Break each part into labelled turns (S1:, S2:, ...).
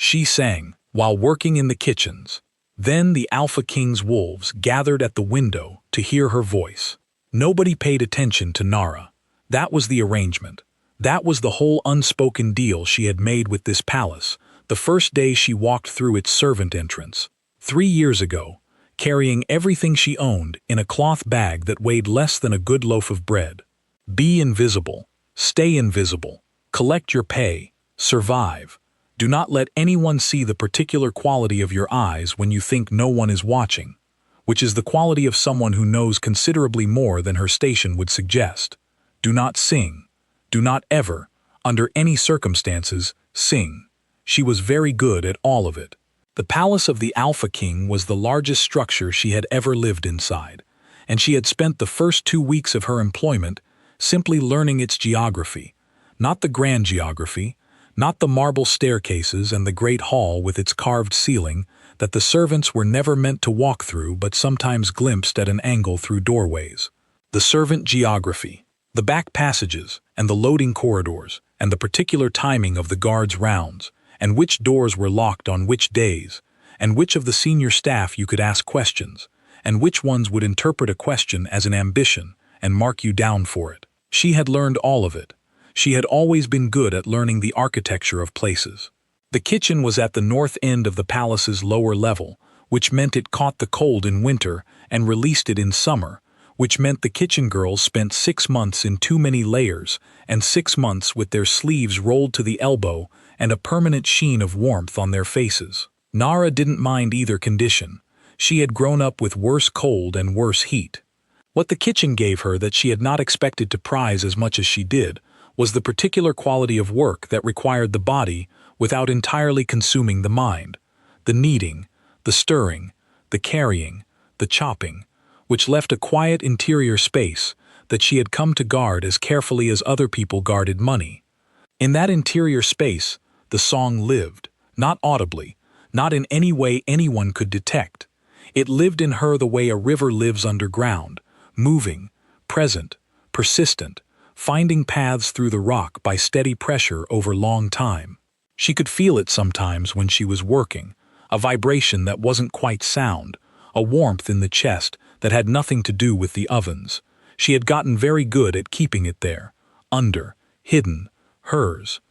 S1: she sang, while working in the kitchens. Then the Alpha King's wolves gathered at the window to hear her voice. Nobody paid attention to Nara. That was the arrangement. That was the whole unspoken deal she had made with this palace, the first day she walked through its servant entrance. 3 years ago, carrying everything she owned in a cloth bag that weighed less than a good loaf of bread. Be invisible. Stay invisible. Collect your pay. Survive. Do not let anyone see the particular quality of your eyes when you think no one is watching, which is the quality of someone who knows considerably more than her station would suggest. Do not sing. Do not ever, under any circumstances, sing. She was very good at all of it. The palace of the Alpha King was the largest structure she had ever lived inside, and she had spent the first 2 weeks of her employment simply learning its geography, not the grand geography, not the marble staircases and the great hall with its carved ceiling that the servants were never meant to walk through but sometimes glimpsed at an angle through doorways. The servant geography, the back passages and the loading corridors, and the particular timing of the guards' rounds, and which doors were locked on which days, and which of the senior staff you could ask questions, and which ones would interpret a question as an ambition and mark you down for it. She had learned all of it. She had always been good at learning the architecture of places. The kitchen was at the north end of the palace's lower level, which meant it caught the cold in winter and released it in summer, which meant the kitchen girls spent 6 months in too many layers and 6 months with their sleeves rolled to the elbow and a permanent sheen of warmth on their faces. Nara didn't mind either condition. She had grown up with worse cold and worse heat. What the kitchen gave her that she had not expected to prize as much as she did was the particular quality of work that required the body without entirely consuming the mind, the kneading, the stirring, the carrying, the chopping, which left a quiet interior space that she had come to guard as carefully as other people guarded money. In that interior space, the song lived, not audibly, not in any way anyone could detect. It lived in her the way a river lives underground, moving, present, persistent, finding paths through the rock by steady pressure over long time. She could feel it sometimes when she was working, a vibration that wasn't quite sound, a warmth in the chest that had nothing to do with the ovens. She had gotten very good at keeping it there, under, hidden, hers.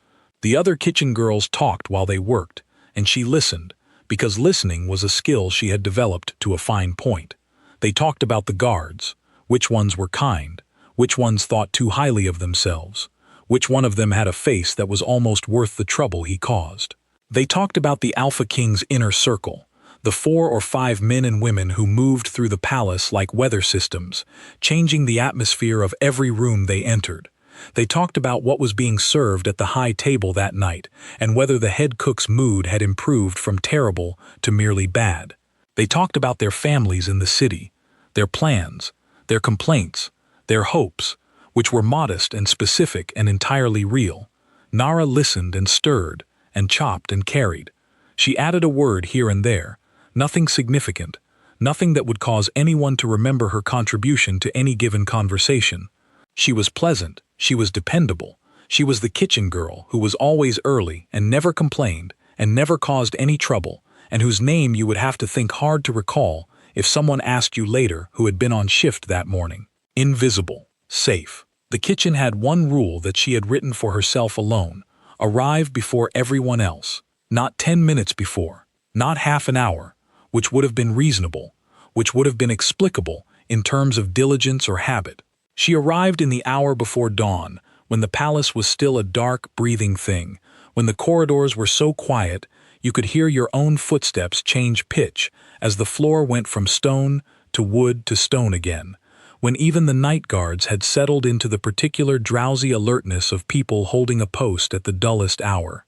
S1: The other kitchen girls talked while they worked, and she listened, because listening was a skill she had developed to a fine point. They talked about the guards, which ones were kind, which ones thought too highly of themselves, which one of them had a face that was almost worth the trouble he caused. They talked about the Alpha King's inner circle, the 4 or 5 men and women who moved through the palace like weather systems, changing the atmosphere of every room they entered. They talked about what was being served at the high table that night and whether the head cook's mood had improved from terrible to merely bad. They talked about their families in the city, their plans, their complaints, their hopes, which were modest and specific and entirely real. Nara listened and stirred, and chopped and carried. She added a word here and there, nothing significant, nothing that would cause anyone to remember her contribution to any given conversation. She was pleasant, she was dependable, she was the kitchen girl who was always early and never complained and never caused any trouble, and whose name you would have to think hard to recall if someone asked you later who had been on shift that morning. Invisible. Safe. The kitchen had one rule that she had written for herself alone: arrive before everyone else. Not 10 minutes before. Not half an hour, which would have been reasonable, which would have been explicable in terms of diligence or habit. She arrived in the hour before dawn, when the palace was still a dark, breathing thing, when the corridors were so quiet you could hear your own footsteps change pitch as the floor went from stone to wood to stone again, when even the night guards had settled into the particular drowsy alertness of people holding a post at the dullest hour.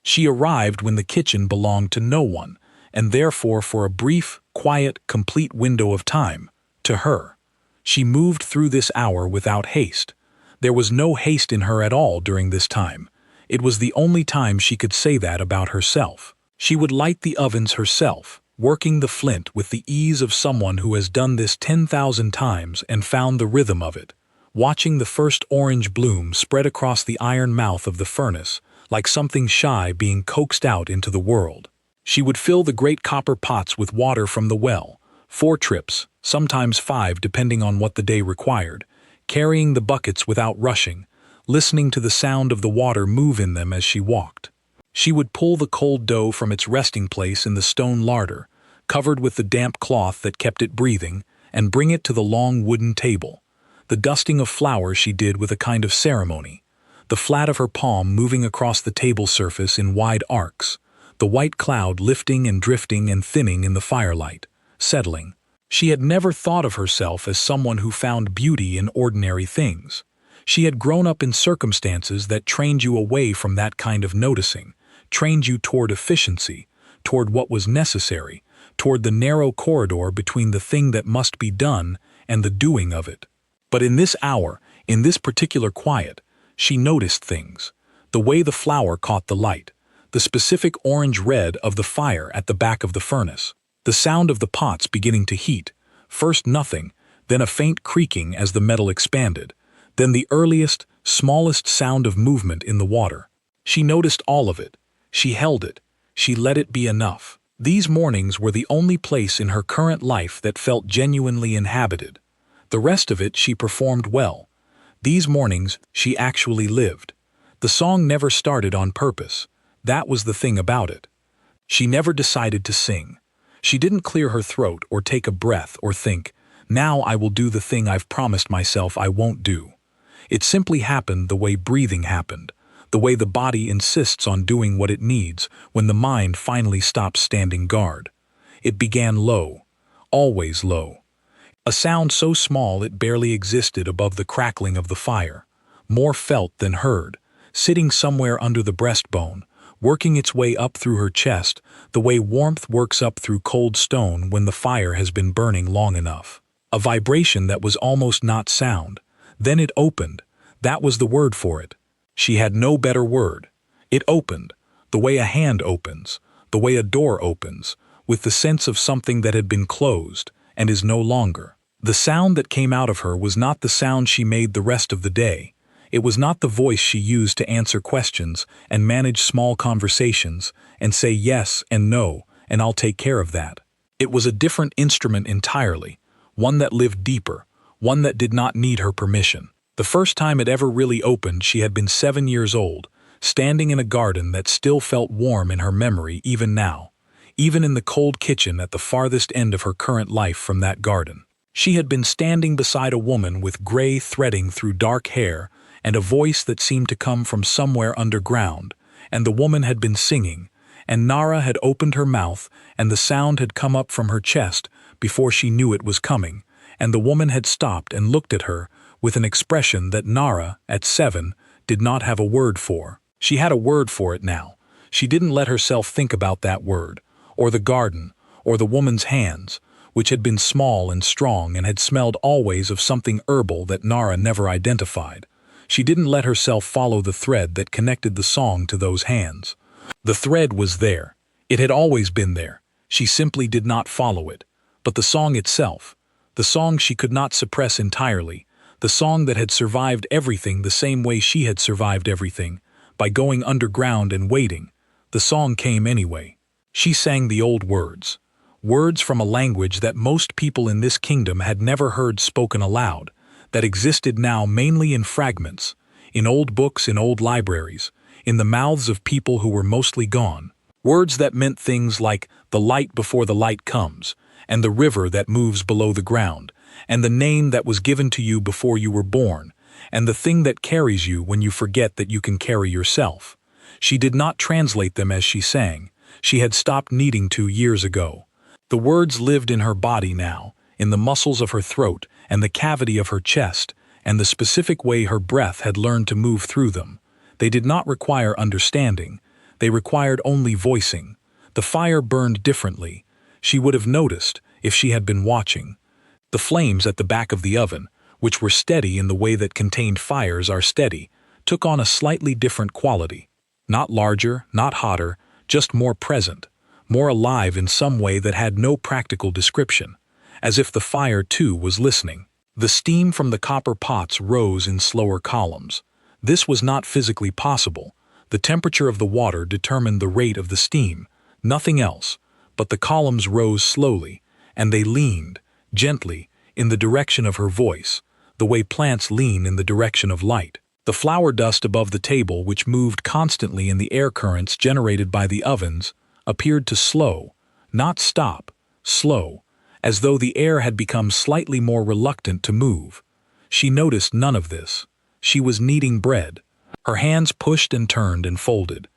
S1: She arrived when the kitchen belonged to no one, and therefore for a brief, quiet, complete window of time, to her. She moved through this hour without haste. There was no haste in her at all during this time. It was the only time she could say that about herself. She would light the ovens herself, working the flint with the ease of someone who has done this 10,000 times and found the rhythm of it, watching the first orange bloom spread across the iron mouth of the furnace, like something shy being coaxed out into the world. She would fill the great copper pots with water from the well, 4 trips, sometimes 5 depending on what the day required, carrying the buckets without rushing, listening to the sound of the water move in them as she walked. She would pull the cold dough from its resting place in the stone larder, covered with the damp cloth that kept it breathing, and bring it to the long wooden table. The dusting of flour she did with a kind of ceremony, the flat of her palm moving across the table surface in wide arcs, the white cloud lifting and drifting and thinning in the firelight, settling. She had never thought of herself as someone who found beauty in ordinary things. She had grown up in circumstances that trained you away from that kind of noticing, trained you toward efficiency, toward what was necessary, toward the narrow corridor between the thing that must be done and the doing of it. But in this hour, in this particular quiet, she noticed things. The way the flour caught the light, the specific orange-red of the fire at the back of the furnace, the sound of the pots beginning to heat, first nothing, then a faint creaking as the metal expanded, then the earliest, smallest sound of movement in the water. She noticed all of it. She held it. She let it be enough. These mornings were the only place in her current life that felt genuinely inhabited. The rest of it she performed well. These mornings she actually lived. The song never started on purpose. That was the thing about it. She never decided to sing. She didn't clear her throat or take a breath or think, now I will do the thing I've promised myself I won't do. It simply happened the way breathing happened, the way the body insists on doing what it needs when the mind finally stops standing guard. It began low, always low. A sound so small it barely existed above the crackling of the fire, more felt than heard, sitting somewhere under the breastbone, working its way up through her chest, the way warmth works up through cold stone when the fire has been burning long enough. A vibration that was almost not sound. Then it opened. That was the word for it. She had no better word. It opened, the way a hand opens, the way a door opens, with the sense of something that had been closed and is no longer. The sound that came out of her was not the sound she made the rest of the day. It was not the voice she used to answer questions and manage small conversations and say yes and no, and I'll take care of that. It was a different instrument entirely, one that lived deeper, one that did not need her permission. The first time it ever really opened, she had been 7 years old, standing in a garden that still felt warm in her memory even now, even in the cold kitchen at the farthest end of her current life from that garden. She had been standing beside a woman with gray threading through dark hair and a voice that seemed to come from somewhere underground, and the woman had been singing, and Nara had opened her mouth, and the sound had come up from her chest before she knew it was coming, and the woman had stopped and looked at her with an expression that Nara, at 7, did not have a word for. She had a word for it now. She didn't let herself think about that word, or the garden, or the woman's hands, which had been small and strong and had smelled always of something herbal that Nara never identified. She didn't let herself follow the thread that connected the song to those hands. The thread was there. It had always been there. She simply did not follow it. But the song itself, the song she could not suppress entirely, the song that had survived everything the same way she had survived everything, by going underground and waiting, the song came anyway. She sang the old words. Words from a language that most people in this kingdom had never heard spoken aloud, that existed now mainly in fragments, in old books in old libraries, in the mouths of people who were mostly gone. Words that meant things like the light before the light comes, and the river that moves below the ground, and the name that was given to you before you were born, and the thing that carries you when you forget that you can carry yourself. She did not translate them as she sang. She had stopped needing to years ago. The words lived in her body now, in the muscles of her throat and the cavity of her chest, and the specific way her breath had learned to move through them. They did not require understanding. They required only voicing. The fire burned differently. She would have noticed if she had been watching. The flames at the back of the oven, which were steady in the way that contained fires are steady, took on a slightly different quality. Not larger, not hotter, just more present, more alive in some way that had no practical description, as if the fire too was listening. The steam from the copper pots rose in slower columns. This was not physically possible. The temperature of the water determined the rate of the steam, nothing else, but the columns rose slowly, and they leaned, gently, in the direction of her voice, the way plants lean in the direction of light. The flour dust above the table, which moved constantly in the air currents generated by the ovens, appeared to slow, not stop, slow, as though the air had become slightly more reluctant to move. She noticed none of this. She was kneading bread. Her hands pushed and turned and folded,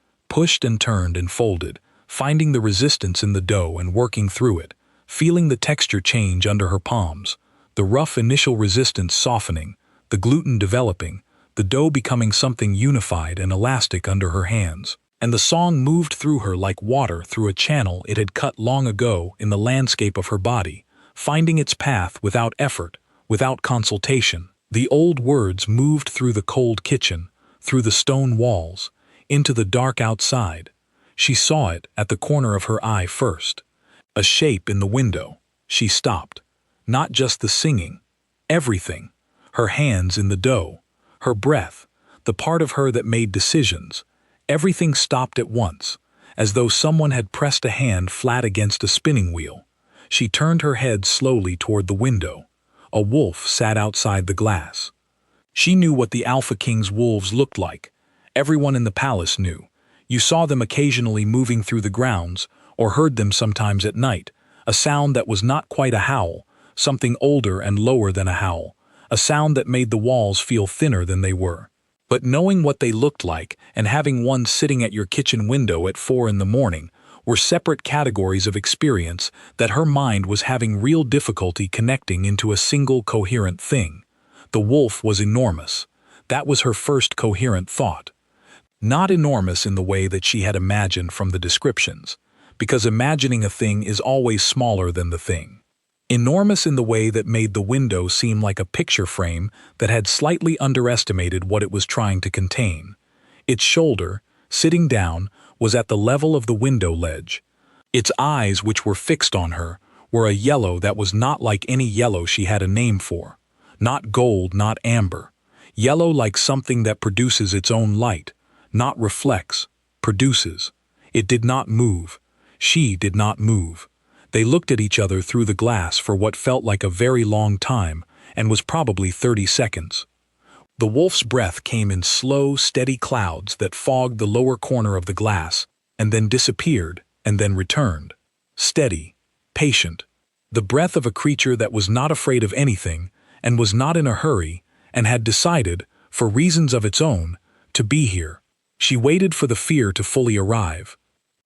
S1: finding the resistance in the dough and working through it, feeling the texture change under her palms, the rough initial resistance softening, the gluten developing, the dough becoming something unified and elastic under her hands. And the song moved through her like water through a channel it had cut long ago in the landscape of her body, finding its path without effort, without consultation. The old words moved through the cold kitchen, through the stone walls, into the dark outside. She saw it at the corner of her eye first. A shape in the window. She stopped. Not just the singing. Everything. Her hands in the dough. Her breath. The part of her that made decisions. Everything stopped at once, as though someone had pressed a hand flat against a spinning wheel. She turned her head slowly toward the window. A wolf sat outside the glass. She knew what the Alpha King's wolves looked like. Everyone in the palace knew. You saw them occasionally moving through the grounds, or heard them sometimes at night, a sound that was not quite a howl, something older and lower than a howl, a sound that made the walls feel thinner than they were. But knowing what they looked like and having one sitting at your kitchen window at 4 in the morning were separate categories of experience that her mind was having real difficulty connecting into a single coherent thing. The wolf was enormous. That was her first coherent thought. Not enormous in the way that she had imagined from the descriptions, because imagining a thing is always smaller than the thing. Enormous in the way that made the window seem like a picture frame that had slightly underestimated what it was trying to contain. Its shoulder, sitting down, was at the level of the window ledge. Its eyes, which were fixed on her, were a yellow that was not like any yellow she had a name for. Not gold, not amber. Yellow like something that produces its own light, not reflects, produces. It did not move. She did not move. They looked at each other through the glass for what felt like a very long time, and was probably 30 seconds. The wolf's breath came in slow, steady clouds that fogged the lower corner of the glass, and then disappeared, and then returned. Steady, patient. The breath of a creature that was not afraid of anything, and was not in a hurry, and had decided, for reasons of its own, to be here. She waited for the fear to fully arrive.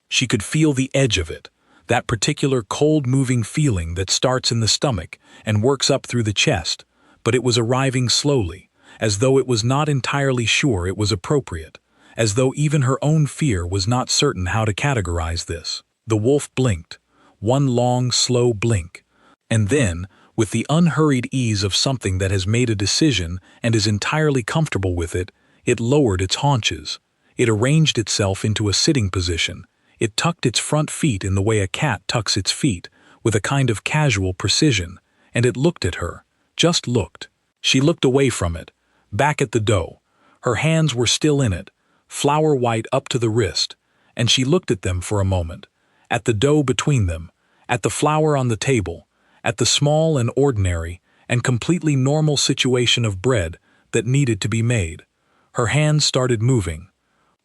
S1: She could feel the edge of it, that particular cold-moving feeling that starts in the stomach and works up through the chest, but it was arriving slowly, as though it was not entirely sure it was appropriate, as though even her own fear was not certain how to categorize this. The wolf blinked, one long, slow blink, and then, with the unhurried ease of something that has made a decision and is entirely comfortable with it, it lowered its haunches. It arranged itself into a sitting position. It tucked its front feet in the way a cat tucks its feet, with a kind of casual precision, and it looked at her, just looked. She looked away from it, back at the dough. Her hands were still in it, flour white up to the wrist, and she looked at them for a moment, at the dough between them, at the flour on the table, at the small and ordinary and completely normal situation of bread that needed to be made. Her hands started moving.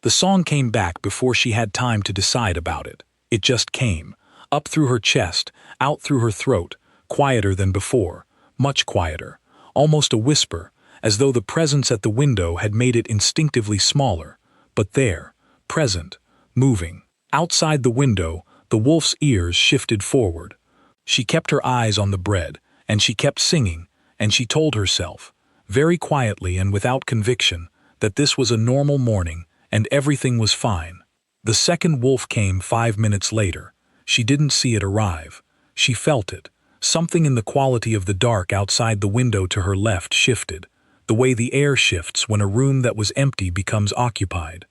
S1: The song came back before she had time to decide about it. It just came, up through her chest, out through her throat, quieter than before, much quieter, almost a whisper, as though the presence at the window had made it instinctively smaller, but there, present, moving. Outside the window, the wolf's ears shifted forward. She kept her eyes on the bread, and she kept singing, and she told herself, very quietly and without conviction, that this was a normal morning, and everything was fine. The second wolf came 5 minutes later. She didn't see it arrive. She felt it. Something in the quality of the dark outside the window to her left shifted, the way the air shifts when a room that was empty becomes occupied.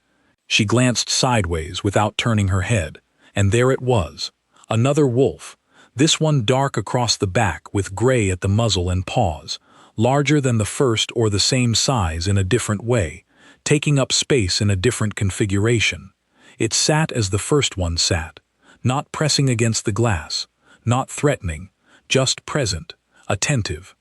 S1: She glanced sideways without turning her head, and there it was, another wolf, this one dark across the back with gray at the muzzle and paws, larger than the first or the same size in a different way, taking up space in a different configuration. It sat as the first one sat, not pressing against the glass, not threatening, just present, attentive.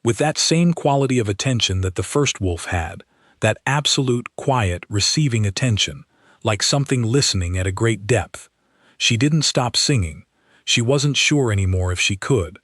S1: With that same quality of attention that the first wolf had, that absolute, quiet, receiving attention, like something listening at a great depth. She didn't stop singing. She wasn't sure anymore if she could.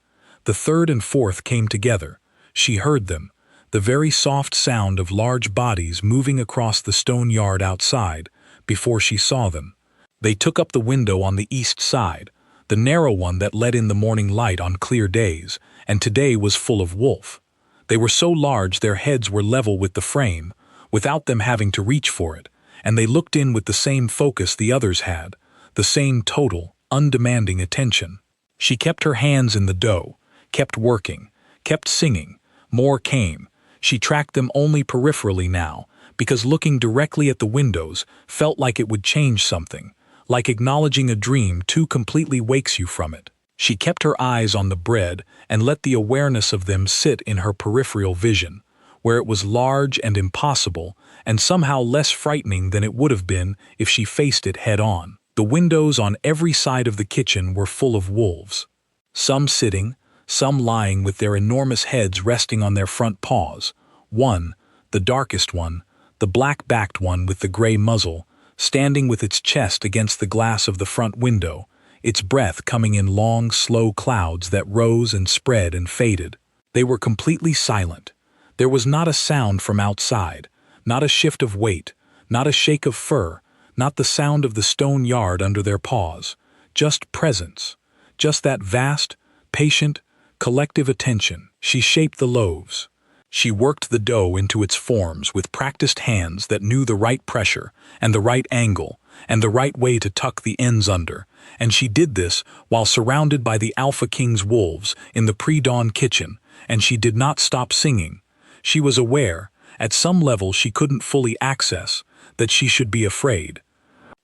S1: The third and fourth came together. She heard them, the very soft sound of large bodies moving across the stone yard outside, before she saw them. They took up the window on the east side, the narrow one that let in the morning light on clear days, and today was full of wolf. They were so large their heads were level with the frame, without them having to reach for it, and they looked in with the same focus the others had, the same total, undemanding attention. She kept her hands in the dough, kept working, kept singing. More came. She tracked them only peripherally now, because looking directly at the windows felt like it would change something, like acknowledging a dream too completely wakes you from it. She kept her eyes on the bread and let the awareness of them sit in her peripheral vision, where it was large and impossible, and somehow less frightening than it would have been if she faced it head-on. The windows on every side of the kitchen were full of wolves. Some sitting, some lying with their enormous heads resting on their front paws. One, the darkest one, the black-backed one with the gray muzzle, standing with its chest against the glass of the front window, its breath coming in long, slow clouds that rose and spread and faded. They were completely silent. There was not a sound from outside, not a shift of weight, not a shake of fur, not the sound of the stone yard under their paws, just presence, just that vast, patient, collective attention. She shaped the loaves. She worked the dough into its forms with practiced hands that knew the right pressure and the right angle and the right way to tuck the ends under, and she did this while surrounded by the Alpha King's wolves in the pre-dawn kitchen, and she did not stop singing. She was aware, at some level she couldn't fully access, that she should be afraid,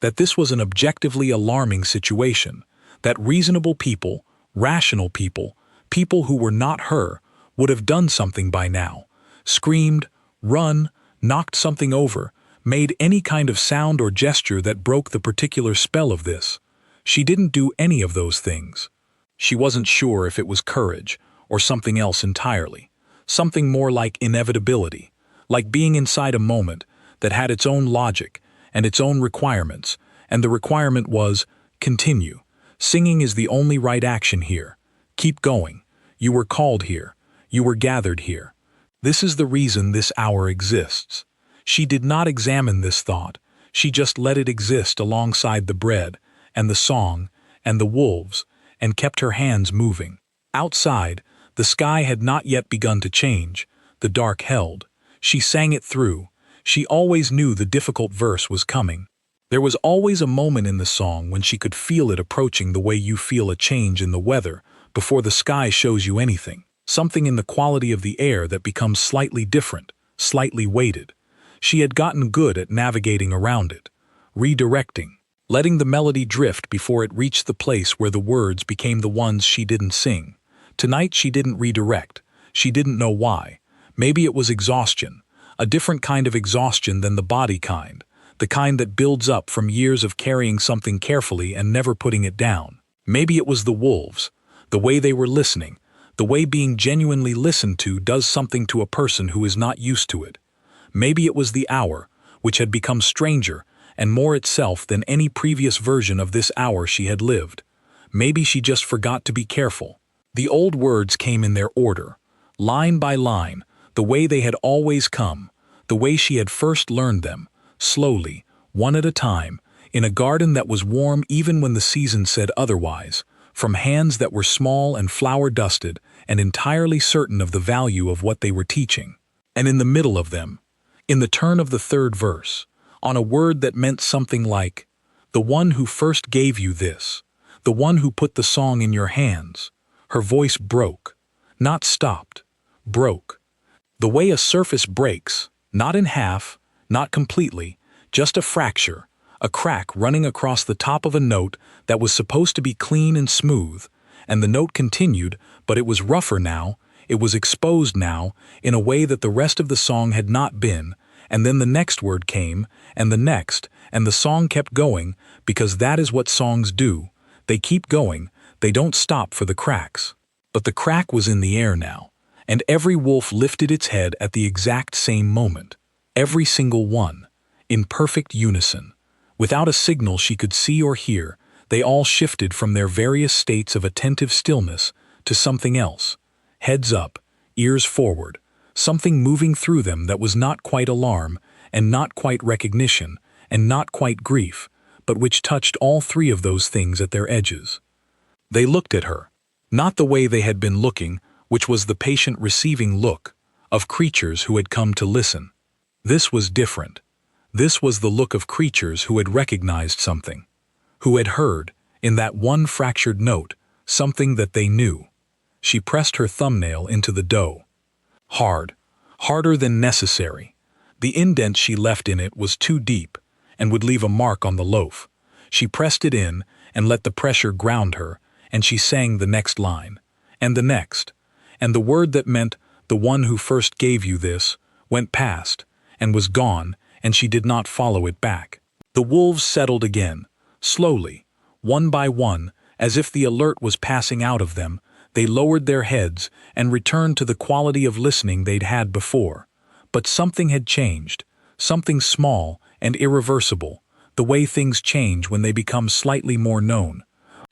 S1: that this was an objectively alarming situation, that reasonable people, rational people, people who were not her, would have done something by now, screamed, run, knocked something over, made any kind of sound or gesture that broke the particular spell of this. She didn't do any of those things. She wasn't sure if it was courage or something else entirely, something more like inevitability, like being inside a moment that had its own logic and its own requirements, and the requirement was, continue. Singing is the only right action here. Keep going. You were called here. You were gathered here. This is the reason this hour exists. She did not examine this thought. She just let it exist alongside the bread, and the song, and the wolves, and kept her hands moving. Outside, the sky had not yet begun to change. The dark held. She sang it through. She always knew the difficult verse was coming. There was always a moment in the song when she could feel it approaching the way you feel a change in the weather before the sky shows you anything. Something in the quality of the air that becomes slightly different, slightly weighted. She had gotten good at navigating around it, redirecting, letting the melody drift before it reached the place where the words became the ones she didn't sing. Tonight she didn't redirect. She didn't know why. Maybe it was exhaustion, a different kind of exhaustion than the body kind, the kind that builds up from years of carrying something carefully and never putting it down. Maybe it was the wolves, the way they were listening, the way being genuinely listened to does something to a person who is not used to it. Maybe it was the hour, which had become stranger and more itself than any previous version of this hour she had lived. Maybe she just forgot to be careful. The old words came in their order, line by line, the way they had always come, the way she had first learned them, slowly, one at a time, in a garden that was warm even when the season said otherwise, from hands that were small and flower-dusted and entirely certain of the value of what they were teaching. And in the middle of them, in the turn of the third verse, on a word that meant something like, the one who first gave you this, the one who put the song in your hands, her voice broke, not stopped, broke. The way a surface breaks, not in half, not completely, just a fracture, a crack running across the top of a note that was supposed to be clean and smooth, and the note continued, but it was rougher now, it was exposed now, in a way that the rest of the song had not been, and then the next word came, and the next, and the song kept going, because that is what songs do. They keep going, they don't stop for the cracks. But the crack was in the air now, and every wolf lifted its head at the exact same moment. Every single one, in perfect unison. Without a signal she could see or hear, they all shifted from their various states of attentive stillness to something else. Heads up, ears forward, something moving through them that was not quite alarm, and not quite recognition, and not quite grief, but which touched all three of those things at their edges. They looked at her, not the way they had been looking, which was the patient receiving look of creatures who had come to listen. This was different. This was the look of creatures who had recognized something, who had heard, in that one fractured note, something that they knew. She pressed her thumbnail into the dough. Hard, harder than necessary. The indent she left in it was too deep, and would leave a mark on the loaf. She pressed it in, and let the pressure ground her, and she sang the next line, and the next, and the word that meant, "The one who first gave you this," went past, and was gone, and she did not follow it back. The wolves settled again, slowly, one by one, as if the alert was passing out of them. They lowered their heads and returned to the quality of listening they'd had before. But something had changed, something small and irreversible, the way things change when they become slightly more known.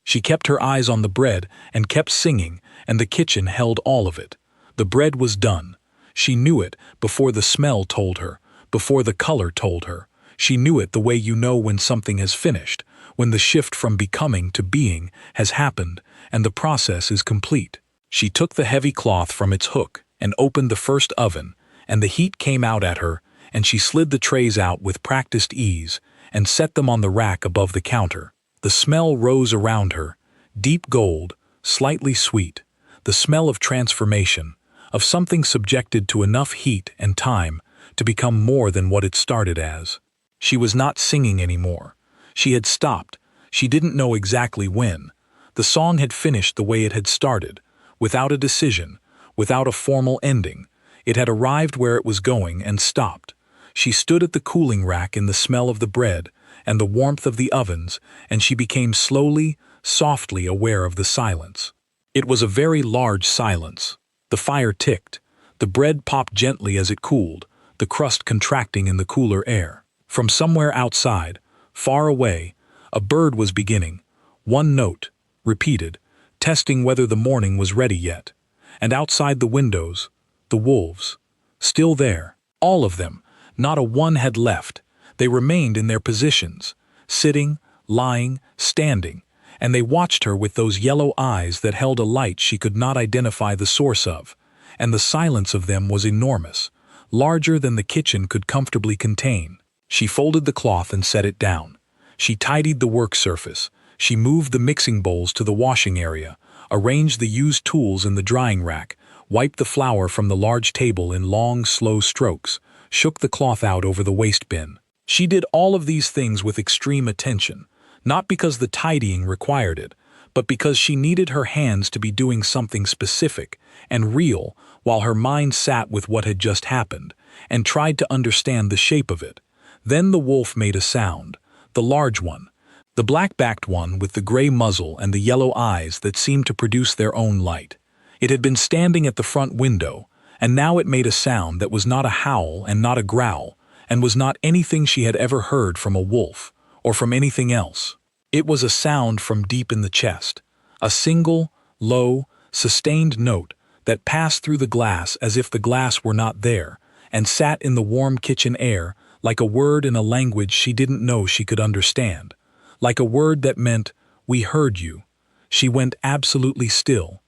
S1: She kept her eyes on the bread and kept singing, and the kitchen held all of it. The bread was done. She knew it before the smell told her, before the color told her. She knew it the way you know when something has finished, when the shift from becoming to being has happened and the process is complete. She took the heavy cloth from its hook and opened the first oven, and the heat came out at her, and she slid the trays out with practiced ease and set them on the rack above the counter. The smell rose around her, deep gold, slightly sweet, the smell of transformation, of something subjected to enough heat and time to become more than what it started as. She was not singing anymore. She had stopped. She didn't know exactly when. The song had finished the way it had started, without a decision, without a formal ending. It had arrived where it was going and stopped. She stood at the cooling rack in the smell of the bread and the warmth of the ovens, and she became slowly, softly aware of the silence. It was a very large silence. The fire ticked. The bread popped gently as it cooled, the crust contracting in the cooler air. From somewhere outside, far away, a bird was beginning. One note, repeated, testing whether the morning was ready yet. And outside the windows, the wolves. Still there. All of them. Not a one had left. They remained in their positions, sitting, lying, standing, and they watched her with those yellow eyes that held a light she could not identify the source of, and the silence of them was enormous, larger than the kitchen could comfortably contain. She folded the cloth and set it down. She tidied the work surface. She moved the mixing bowls to the washing area, arranged the used tools in the drying rack, wiped the flour from the large table in long, slow strokes, shook the cloth out over the waste bin. She did all of these things with extreme attention, not because the tidying required it, but because she needed her hands to be doing something specific and real while her mind sat with what had just happened and tried to understand the shape of it. Then the wolf made a sound, the large one, the black-backed one with the gray muzzle and the yellow eyes that seemed to produce their own light. It had been standing at the front window, and now it made a sound that was not a howl and not a growl, and was not anything she had ever heard from a wolf, or from anything else. It was a sound from deep in the chest, a single, low, sustained note that passed through the glass as if the glass were not there, and sat in the warm kitchen air like a word in a language she didn't know she could understand, like a word that meant, "We heard you." She went absolutely still,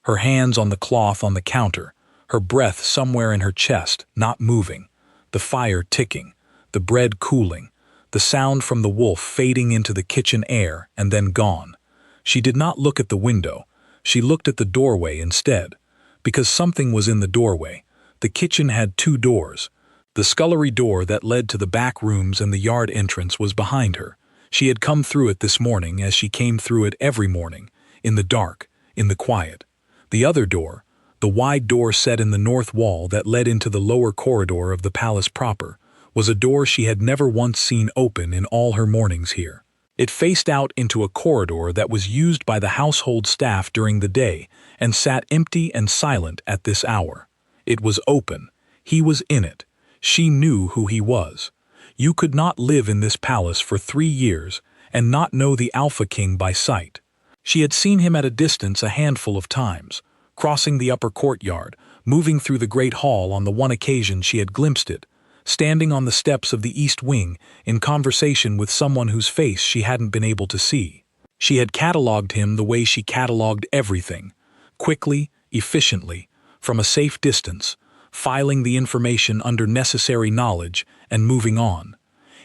S1: her hands on the cloth on the counter, her breath somewhere in her chest, not moving, the fire ticking, the bread cooling, the sound from the wolf fading into the kitchen air and then gone. She did not look at the window. She looked at the doorway instead, because something was in the doorway. The kitchen had two doors. The scullery door that led to the back rooms and the yard entrance was behind her. She had come through it this morning as she came through it every morning, in the dark, in the quiet. The other door, the wide door set in the north wall that led into the lower corridor of the palace proper, was a door she had never once seen open in all her mornings here. It faced out into a corridor that was used by the household staff during the day and sat empty and silent at this hour. It was open. He was in it. She knew who he was. You could not live in this palace for 3 years and not know the Alpha King by sight. She had seen him at a distance a handful of times, crossing the upper courtyard, moving through the great hall on the one occasion she had glimpsed it, standing on the steps of the East Wing in conversation with someone whose face she hadn't been able to see. She had catalogued him the way she catalogued everything, quickly, efficiently, from a safe distance, filing the information under necessary knowledge and moving on.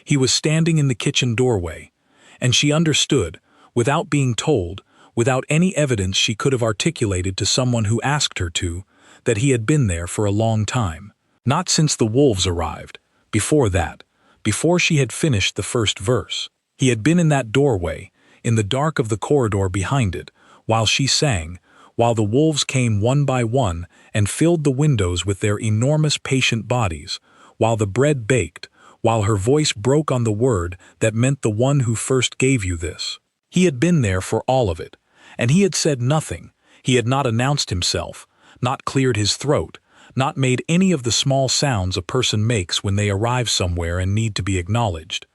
S1: He was standing in the kitchen doorway, and she understood, without being told, without any evidence she could have articulated to someone who asked her to, that he had been there for a long time. Not since the wolves arrived. Before that, before she had finished the first verse. He had been in that doorway, in the dark of the corridor behind it, while she sang, while the wolves came one by one and filled the windows with their enormous patient bodies, while the bread baked, while her voice broke on the word that meant the one who first gave you this. He had been there for all of it, and he had said nothing. He had not announced himself, not cleared his throat, not made any of the small sounds a person makes when they arrive somewhere and need to be acknowledged.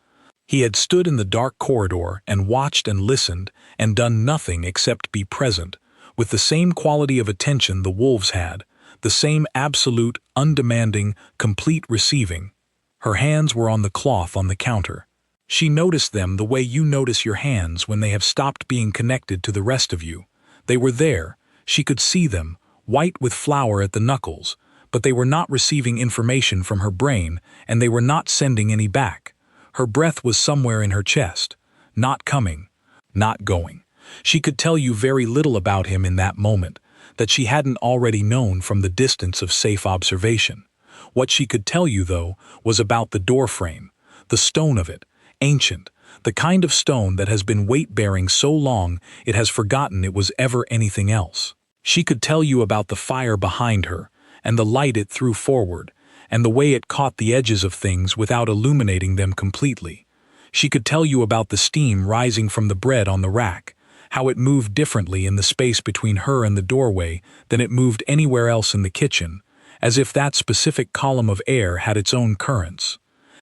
S1: He had stood in the dark corridor and watched and listened and done nothing except be present, with the same quality of attention the wolves had, the same absolute, undemanding, complete receiving. Her hands were on the cloth on the counter. She noticed them the way you notice your hands when they have stopped being connected to the rest of you. They were there. She could see them, white with flour at the knuckles, but they were not receiving information from her brain, and they were not sending any back. Her breath was somewhere in her chest, not coming, not going. She could tell you very little about him in that moment, that she hadn't already known from the distance of safe observation. What she could tell you, though, was about the doorframe, the stone of it, ancient, the kind of stone that has been weight-bearing so long it has forgotten it was ever anything else. She could tell you about the fire behind her, and the light it threw forward, and the way it caught the edges of things without illuminating them completely. She could tell you about the steam rising from the bread on the rack, how it moved differently in the space between her and the doorway than it moved anywhere else in the kitchen, as if that specific column of air had its own currents.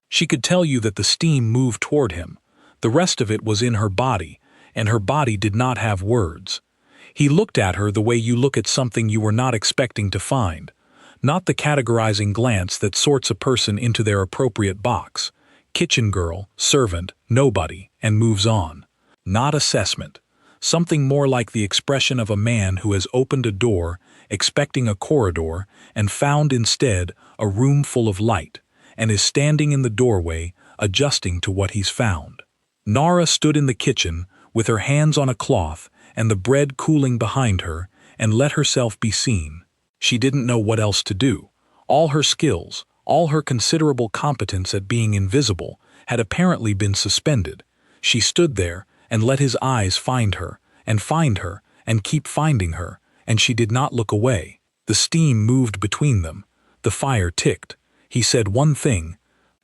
S1: She could tell you that the steam moved toward him. The rest of it was in her body, and her body did not have words. He looked at her the way you look at something you were not expecting to find, not the categorizing glance that sorts a person into their appropriate box, kitchen girl, servant, nobody, and moves on. Not assessment. Something more like the expression of a man who has opened a door, expecting a corridor, and found instead a room full of light, and is standing in the doorway, adjusting to what he's found. Nara stood in the kitchen, with her hands on a cloth, and the bread cooling behind her, and let herself be seen. She didn't know what else to do. All her skills, all her considerable competence at being invisible, had apparently been suspended. She stood there, and let his eyes find her, and keep finding her, and she did not look away. The steam moved between them. The fire ticked. He said one thing.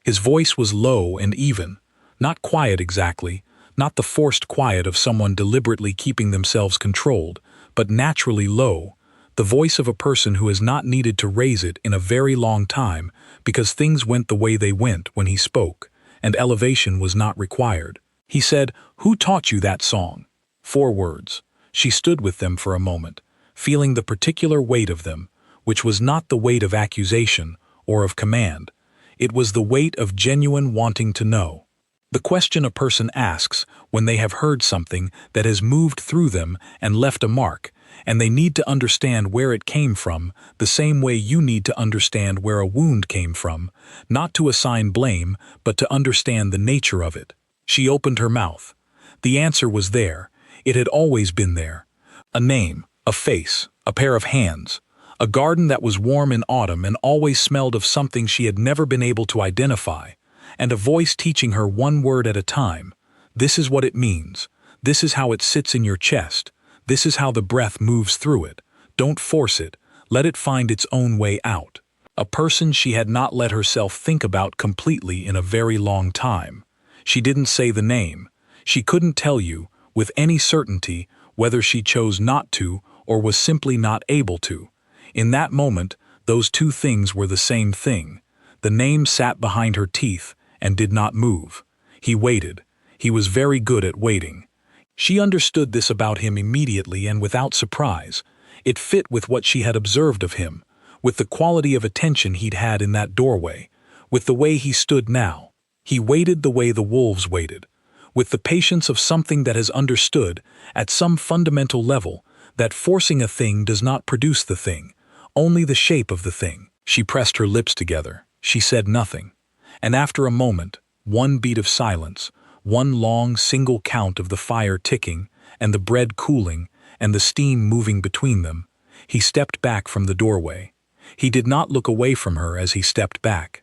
S1: His voice was low and even, not quiet exactly, not the forced quiet of someone deliberately keeping themselves controlled, but naturally low, the voice of a person who has not needed to raise it in a very long time because things went the way they went when he spoke, and elevation was not required. He said, "Who taught you that song?" 4 words. She stood with them for a moment, feeling the particular weight of them, which was not the weight of accusation or of command. It was the weight of genuine wanting to know. The question a person asks when they have heard something that has moved through them and left a mark, and they need to understand where it came from, the same way you need to understand where a wound came from, not to assign blame, but to understand the nature of it. She opened her mouth. The answer was there. It had always been there. A name, a face, a pair of hands, a garden that was warm in autumn and always smelled of something she had never been able to identify, and a voice teaching her one word at a time. This is what it means. This is how it sits in your chest. This is how the breath moves through it. Don't force it. Let it find its own way out. a person she had not let herself think about completely in a very long time. She didn't say the name. She couldn't tell you, with any certainty, whether she chose not to or was simply not able to. In that moment, those two things were the same thing. The name sat behind her teeth and did not move. He waited. He was very good at waiting. She understood this about him immediately and without surprise. It fit with what she had observed of him, with the quality of attention he'd had in that doorway, with the way he stood now. He waited the way the wolves waited, with the patience of something that has understood, at some fundamental level, that forcing a thing does not produce the thing, only the shape of the thing. She pressed her lips together. She said nothing. And after a moment, one beat of silence, one long single count of the fire ticking, and the bread cooling, and the steam moving between them, he stepped back from the doorway. He did not look away from her as he stepped back.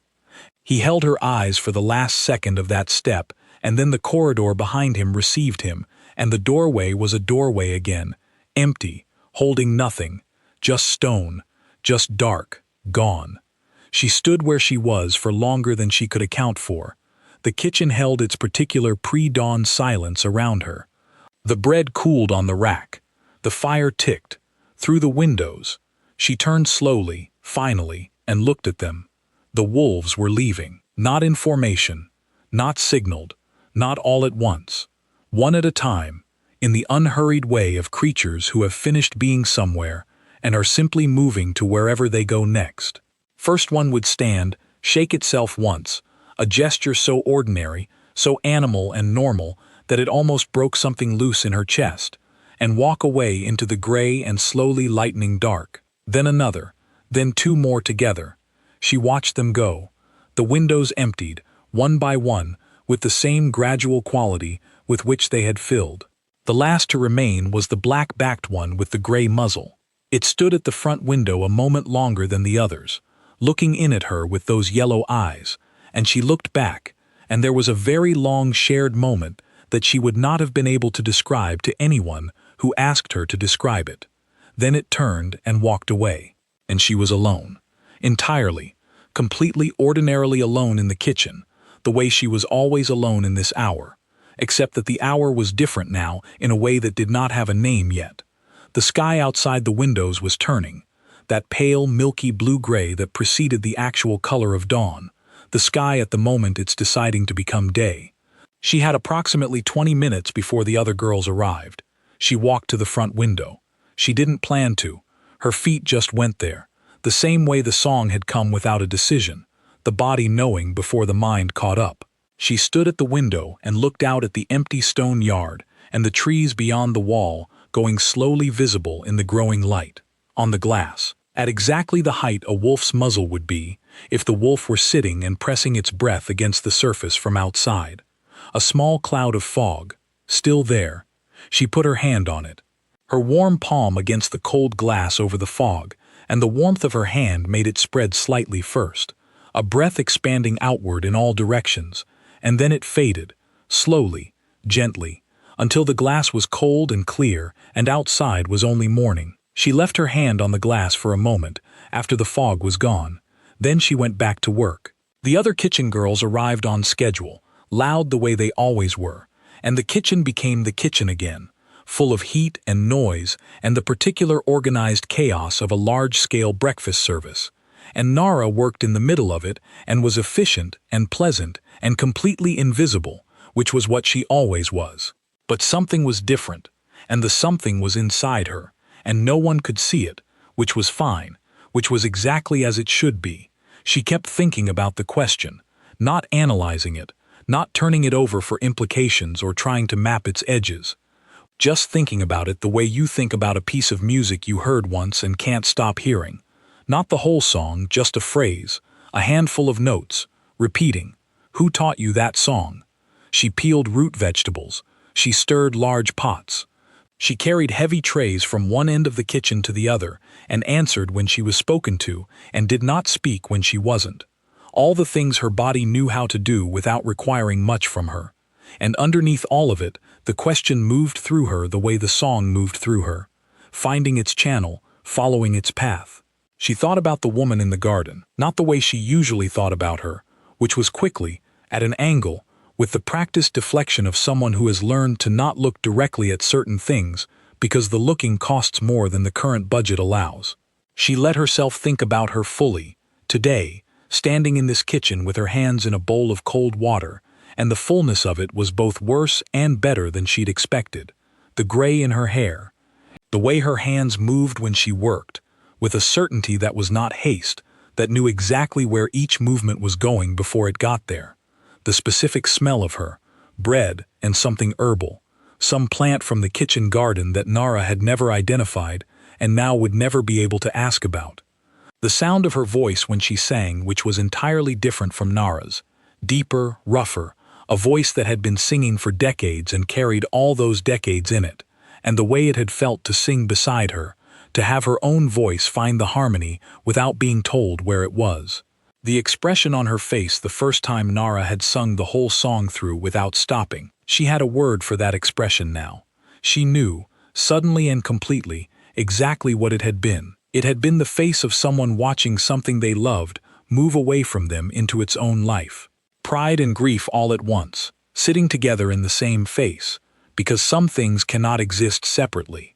S1: He held her eyes for the last second of that step, and then the corridor behind him received him, and the doorway was a doorway again, empty, holding nothing, just stone, just dark, gone. She stood where she was for longer than she could account for. The kitchen held its particular pre-dawn silence around her. The bread cooled on the rack. The fire ticked. Through the windows. She turned slowly, finally, and looked at them. The wolves were leaving, not in formation, not signaled, not all at once, one at a time, in the unhurried way of creatures who have finished being somewhere and are simply moving to wherever they go next. First one would stand, shake itself once, a gesture so ordinary, so animal and normal that it almost broke something loose in her chest, and walk away into the gray and slowly lightening dark. Then another, then two more together. She watched them go. The windows emptied, one by one, with the same gradual quality with which they had filled. The last to remain was the black-backed one with the gray muzzle. It stood at the front window a moment longer than the others, looking in at her with those yellow eyes, and she looked back, and there was a very long shared moment that she would not have been able to describe to anyone who asked her to describe it. Then it turned and walked away, and she was alone, entirely, completely ordinarily alone in the kitchen, the way she was always alone in this hour, except that the hour was different now in a way that did not have a name yet. The sky outside the windows was turning, that pale, milky blue-gray that preceded the actual color of dawn, the sky at the moment it's deciding to become day. She had approximately 20 minutes before the other girls arrived. She walked to the front window. She didn't plan to. Her feet just went there, the same way the song had come without a decision, the body knowing before the mind caught up. She stood at the window and looked out at the empty stone yard and the trees beyond the wall going slowly visible in the growing light, on the glass, at exactly the height a wolf's muzzle would be if the wolf were sitting and pressing its breath against the surface from outside. A small cloud of fog, still there. She put her hand on it, her warm palm against the cold glass over the fog, and the warmth of her hand made it spread slightly first, a breath expanding outward in all directions, and then it faded, slowly, gently, until the glass was cold and clear and outside was only morning. She left her hand on the glass for a moment after the fog was gone. Then she went back to work. The other kitchen girls arrived on schedule, loud the way they always were, and the kitchen became the kitchen again, full of heat and noise and the particular organized chaos of a large-scale breakfast service. And Nara worked in the middle of it and was efficient and pleasant and completely invisible, which was what she always was. But something was different, and the something was inside her, and no one could see it, which was fine, which was exactly as it should be. She kept thinking about the question, not analyzing it, not turning it over for implications or trying to map its edges. Just thinking about it the way you think about a piece of music you heard once and can't stop hearing. Not the whole song, just a phrase, a handful of notes, repeating. Who taught you that song? She peeled root vegetables. She stirred large pots. She carried heavy trays from one end of the kitchen to the other and answered when she was spoken to and did not speak when she wasn't. All the things her body knew how to do without requiring much from her. And underneath all of it, the question moved through her the way the song moved through her, finding its channel, following its path. She thought about the woman in the garden, not the way she usually thought about her, which was quickly, at an angle, with the practiced deflection of someone who has learned to not look directly at certain things because the looking costs more than the current budget allows. She let herself think about her fully, today, standing in this kitchen with her hands in a bowl of cold water, and the fullness of it was both worse and better than she'd expected. The gray in her hair, the way her hands moved when she worked, with a certainty that was not haste, that knew exactly where each movement was going before it got there. The specific smell of her, bread and something herbal, some plant from the kitchen garden that Nara had never identified and now would never be able to ask about. The sound of her voice when she sang, which was entirely different from Nara's, deeper, rougher, a voice that had been singing for decades and carried all those decades in it, and the way it had felt to sing beside her, to have her own voice find the harmony without being told where it was. The expression on her face the first time Nara had sung the whole song through without stopping. She had a word for that expression now. She knew, suddenly and completely, exactly what it had been. It had been the face of someone watching something they loved move away from them into its own life. Pride and grief all at once, sitting together in the same face, because some things cannot exist separately.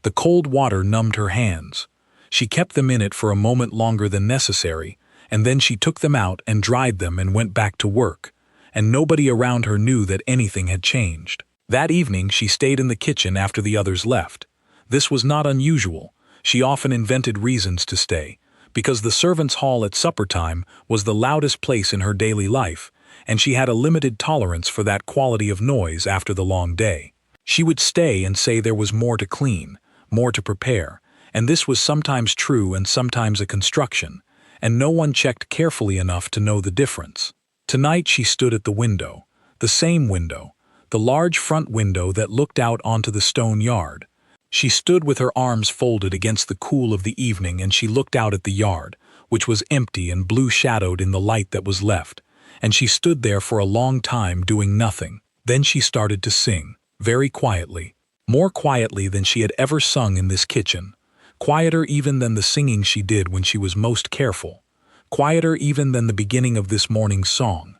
S1: The cold water numbed her hands. She kept them in it for a moment longer than necessary, and then she took them out and dried them and went back to work, and nobody around her knew that anything had changed. That evening she stayed in the kitchen after the others left. This was not unusual. She often invented reasons to stay, because the servants' hall at supper time was the loudest place in her daily life, and she had a limited tolerance for that quality of noise after the long day. She would stay and say there was more to clean, more to prepare, and this was sometimes true and sometimes a construction, and no one checked carefully enough to know the difference. Tonight she stood at the window, the same window, the large front window that looked out onto the stone yard. She stood with her arms folded against the cool of the evening, and she looked out at the yard, which was empty and blue-shadowed in the light that was left, and she stood there for a long time doing nothing. Then she started to sing, very quietly, more quietly than she had ever sung in this kitchen, quieter even than the singing she did when she was most careful, quieter even than the beginning of this morning's song,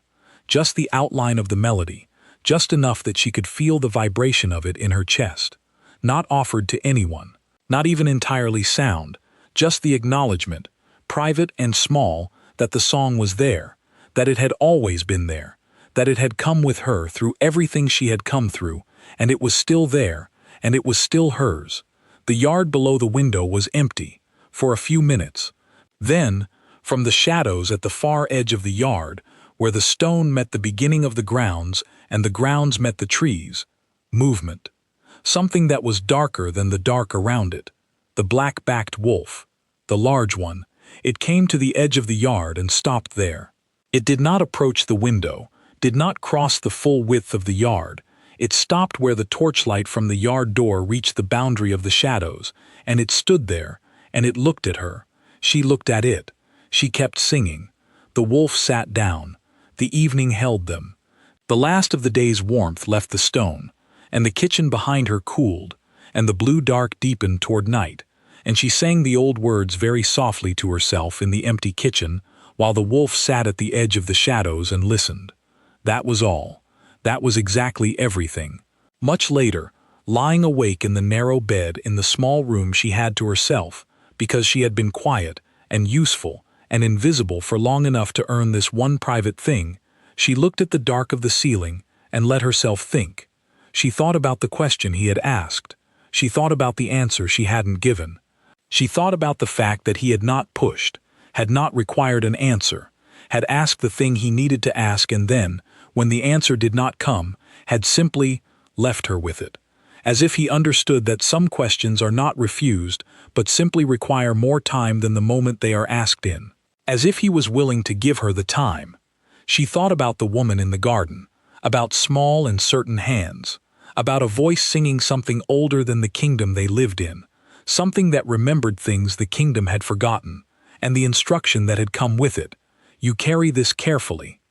S1: just the outline of the melody, just enough that she could feel the vibration of it in her chest. Not offered to anyone, not even entirely sound, just the acknowledgement, private and small, that the song was there, that it had always been there, that it had come with her through everything she had come through, and it was still there, and it was still hers. The yard below the window was empty, for a few minutes. Then, from the shadows at the far edge of the yard, where the stone met the beginning of the grounds and the grounds met the trees, movement. Something that was darker than the dark around it. The black-backed wolf, the large one, it came to the edge of the yard and stopped there. It did not approach the window, did not cross the full width of the yard. It stopped where the torchlight from the yard door reached the boundary of the shadows, and it stood there, and it looked at her. She looked at it. She kept singing. The wolf sat down. The evening held them. The last of the day's warmth left the stone, and the kitchen behind her cooled, and the blue dark deepened toward night, and she sang the old words very softly to herself in the empty kitchen, while the wolf sat at the edge of the shadows and listened. That was all. That was exactly everything. Much later, lying awake in the narrow bed in the small room she had to herself, because she had been quiet and useful and invisible for long enough to earn this one private thing, she looked at the dark of the ceiling and let herself think. She thought about the question he had asked. She thought about the answer she hadn't given. She thought about the fact that he had not pushed, had not required an answer, had asked the thing he needed to ask, and then, when the answer did not come, had simply left her with it, as if he understood that some questions are not refused but simply require more time than the moment they are asked in, as if he was willing to give her the time. She thought about the woman in the garden, about small and certain hands, about a voice singing something older than the kingdom they lived in, something that remembered things the kingdom had forgotten, and the instruction that had come with it. You carry this carefully.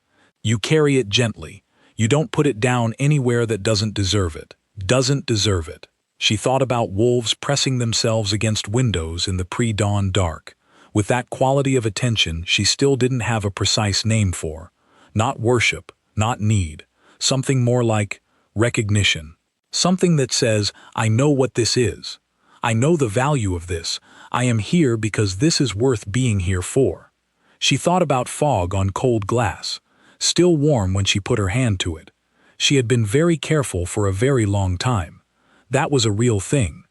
S1: You carry it gently. You don't put it down anywhere that doesn't deserve it. Doesn't deserve it. She thought about wolves pressing themselves against windows in the pre-dawn dark, with that quality of attention she still didn't have a precise name for. Not worship, not need. Something more like recognition. Something that says, I know what this is. I know the value of this. I am here because this is worth being here for. She thought about fog on cold glass, still warm when she put her hand to it. She had been very careful for a very long time. That was a real thing.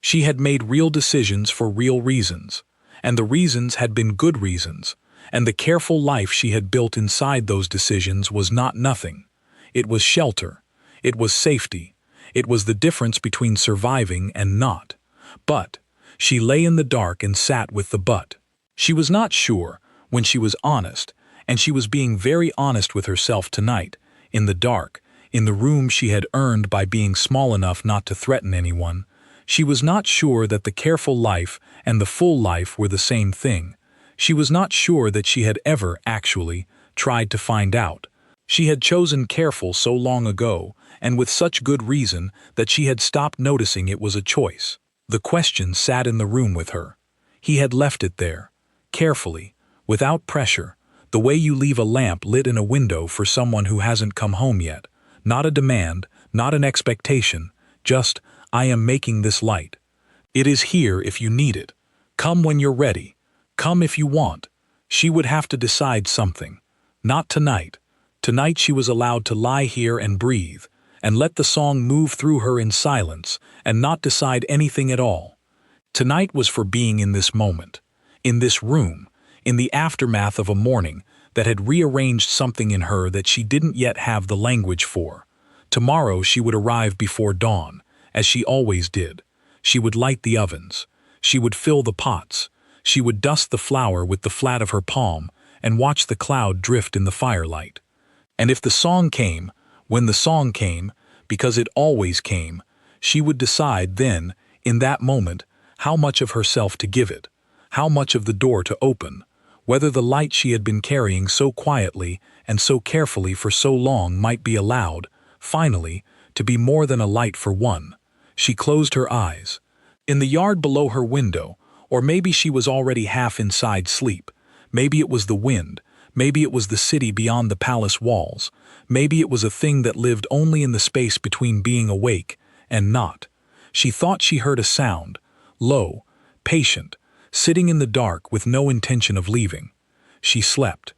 S1: She had made real decisions for real reasons, and the reasons had been good reasons, and the careful life she had built inside those decisions was not nothing. It was shelter. It was safety. It was the difference between surviving and not. But she lay in the dark and sat with the but. She was not sure when she was honest, and she was being very honest with herself tonight, in the dark, in the room she had earned by being small enough not to threaten anyone. She was not sure that the careful life and the full life were the same thing. She was not sure that she had ever, actually, tried to find out. She had chosen careful so long ago, and with such good reason, that she had stopped noticing it was a choice. The question sat in the room with her. He had left it there, carefully, without pressure, the way you leave a lamp lit in a window for someone who hasn't come home yet. Not a demand, not an expectation, just, I am making this light. It is here if you need it. Come when you're ready. Come if you want. She would have to decide something. Not tonight. Tonight she was allowed to lie here and breathe, and let the song move through her in silence, and not decide anything at all. Tonight was for being in this moment, in this room, in the aftermath of a morning that had rearranged something in her that she didn't yet have the language for. Tomorrow she would arrive before dawn, as she always did. She would light the ovens. She would fill the pots. She would dust the flour with the flat of her palm and watch the cloud drift in the firelight. And if the song came, when the song came, because it always came, she would decide then, in that moment, how much of herself to give it, how much of the door to open, whether the light she had been carrying so quietly and so carefully for so long might be allowed, finally, to be more than a light for one. She closed her eyes. In the yard below her window, or maybe she was already half inside sleep, maybe it was the wind, maybe it was the city beyond the palace walls, maybe it was a thing that lived only in the space between being awake and not. She thought she heard a sound, low, patient, sitting in the dark with no intention of leaving. She slept.